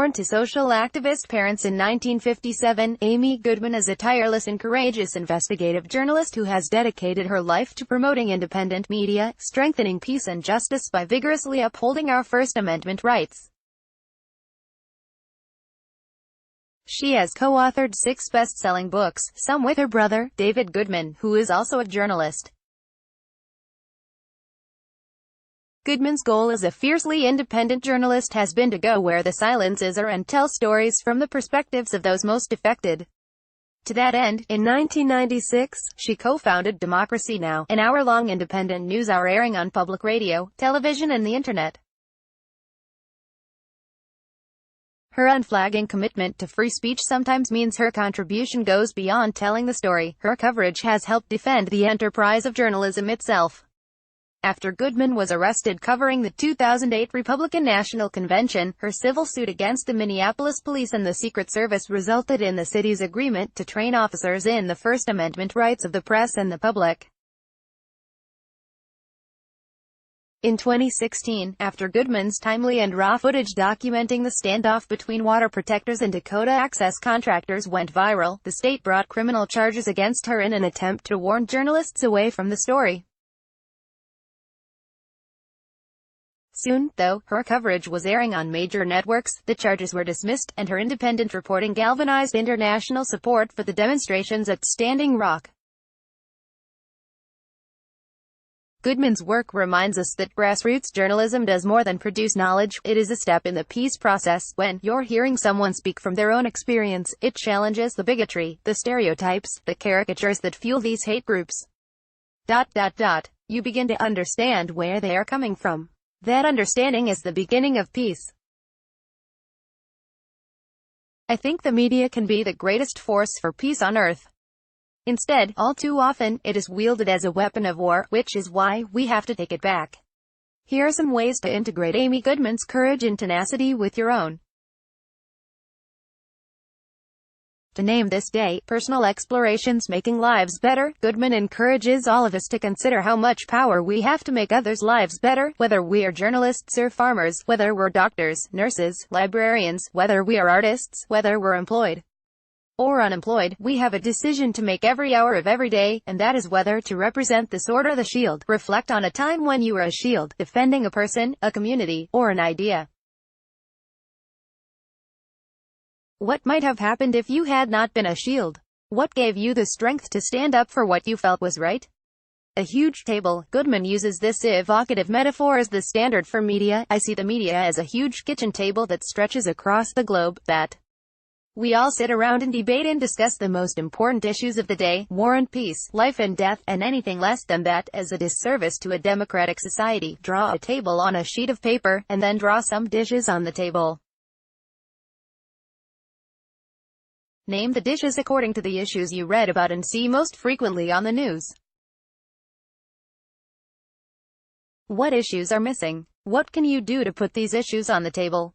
Born to social activist parents in 1957, Amy Goodman is a tireless and courageous investigative journalist who has dedicated her life to promoting independent media, strengthening peace and justice by vigorously upholding our First Amendment rights. She has co-authored 6 best-selling books, some with her brother, David Goodman, who is also a journalist. Goodman's goal as a fiercely independent journalist has been to go where the silences are and tell stories from the perspectives of those most affected. To that end, in 1996, she co-founded Democracy Now!, an hour-long independent news hour airing on public radio, television and the internet. Her unflagging commitment to free speech sometimes means her contribution goes beyond telling the story. Her coverage has helped defend the enterprise of journalism itself. After Goodman was arrested covering the 2008 Republican National Convention, her civil suit against the Minneapolis police and the Secret Service resulted in the city's agreement to train officers in the First Amendment rights of the press and the public. In 2016, after Goodman's timely and raw footage documenting the standoff between water protectors and Dakota Access contractors went viral, the state brought criminal charges against her in an attempt to warn journalists away from the story. Soon, though, her coverage was airing on major networks, the charges were dismissed, and her independent reporting galvanized international support for the demonstrations at Standing Rock. Goodman's work reminds us that grassroots journalism does more than produce knowledge, it is a step in the peace process. When you're hearing someone speak from their own experience, it challenges the bigotry, the stereotypes, the caricatures that fuel these hate groups. You begin to understand where they are coming from. That understanding is the beginning of peace. I think the media can be the greatest force for peace on earth. Instead, all too often, it is wielded as a weapon of war, which is why we have to take it back. Here are some ways to integrate Amy Goodman's courage and tenacity with your own. To name this day, Personal Explorations Making Lives Better, Goodman encourages all of us to consider how much power we have to make others' lives better, whether we are journalists or farmers, whether we're doctors, nurses, librarians, whether we are artists, whether we're employed or unemployed. We have a decision to make every hour of every day, and that is whether to represent the sword or the shield. Reflect on a time when you were a shield, defending a person, a community, or an idea. What might have happened if you had not been a shield? What gave you the strength to stand up for what you felt was right? A huge table. Goodman uses this evocative metaphor as the standard for media. I see the media as a huge kitchen table that stretches across the globe, that we all sit around and debate and discuss the most important issues of the day, war and peace, life and death, and anything less than that is a disservice to a democratic society. Draw a table on a sheet of paper, and then draw some dishes on the table. Name the dishes according to the issues you read about and see most frequently on the news. What issues are missing? What can you do to put these issues on the table?